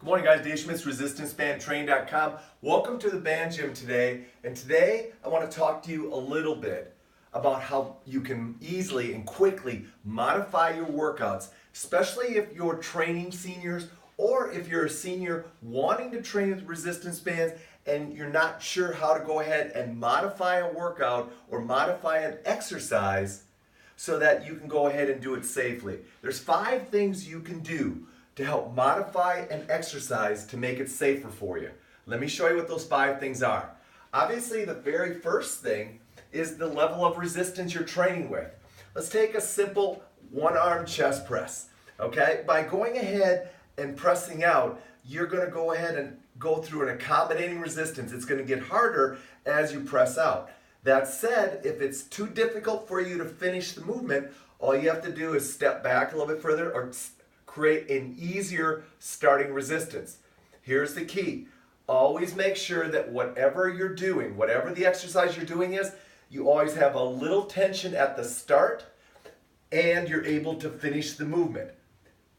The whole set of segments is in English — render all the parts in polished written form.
Good morning, guys. Dave Schmitz, ResistanceBandTrain.com. Welcome to the band gym today. And today I want to talk to you a little bit about how you can easily and quickly modify your workouts, especially if you're training seniors or if you're a senior wanting to train with resistance bands and you're not sure how to go ahead and modify a workout or modify an exercise so that you can go ahead and do it safely. There's 5 things you can do to help modify an exercise to make it safer for you. Let me show you what those 5 things are. Obviously, the very first thing is the level of resistance you're training with. Let's take a simple one-arm chest press, okay? By going ahead and pressing out, you're gonna go ahead and go through an accommodating resistance. It's gonna get harder as you press out. That said, if it's too difficult for you to finish the movement, all you have to do is step back a little bit further or create an easier starting resistance. Here's the key. Always make sure that whatever you're doing, whatever the exercise you're doing is, you always have a little tension at the start and you're able to finish the movement.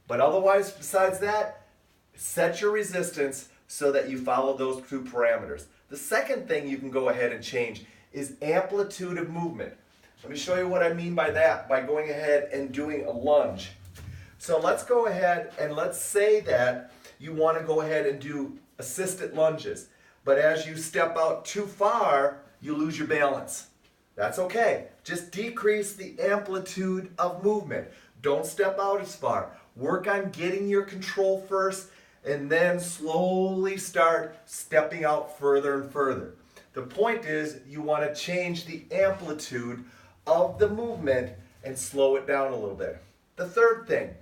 But otherwise, besides that, set your resistance so that you follow those 2 parameters. The second thing you can go ahead and change is amplitude of movement. Let me show you what I mean by that by going ahead and doing a lunge. So let's go ahead and let's say that you want to go ahead and do assisted lunges. But as you step out too far, you lose your balance. That's okay. Just decrease the amplitude of movement. Don't step out as far. Work on getting your control first and then slowly start stepping out further and further. The point is you want to change the amplitude of the movement and slow it down a little bit. The third thing,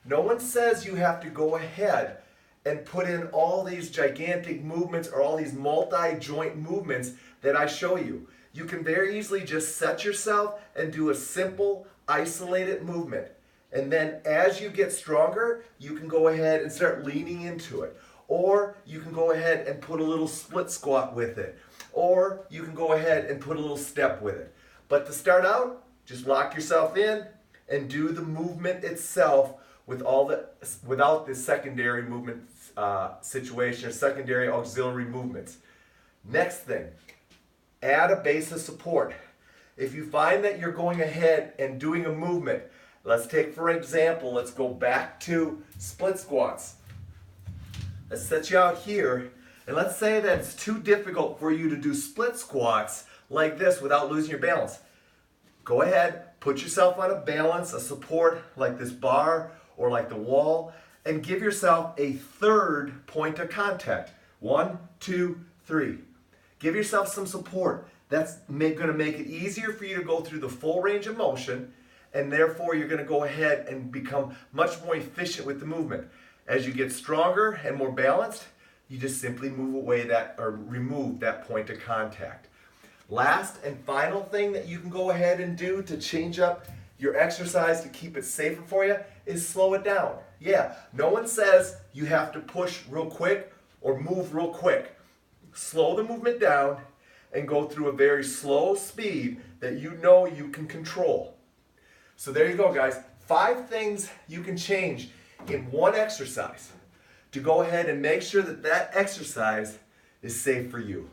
no one says you have to go ahead and put in all these gigantic movements or all these multi-joint movements that I show you. You can very easily just set yourself and do a simple, isolated movement. And then as you get stronger, you can go ahead and start leaning into it. Or you can go ahead and put a little split squat with it. Or you can go ahead and put a little step with it. But to start out, just lock yourself in and do the movement itself without the secondary movement situation or secondary auxiliary movements. Next thing, add a base of support. If you find that you're going ahead and doing a movement, let's take for example, let's go back to split squats. Let's set you out here, and let's say that it's too difficult for you to do split squats like this without losing your balance. Go ahead, put yourself on a balance, a support like this bar or like the wall, and give yourself a 3rd point of contact. 1, 2, 3. Give yourself some support. That's going to make it easier for you to go through the full range of motion, and therefore you're going to go ahead and become much more efficient with the movement. As you get stronger and more balanced, you just simply move away that or remove that point of contact. Last and final thing that you can go ahead and do to change up your exercise to keep it safer for you is slow it down. Yeah, no one says you have to push real quick or move real quick. Slow the movement down and go through a very slow speed that you know you can control. So there you go, guys. 5 things you can change in one exercise to go ahead and make sure that that exercise is safe for you.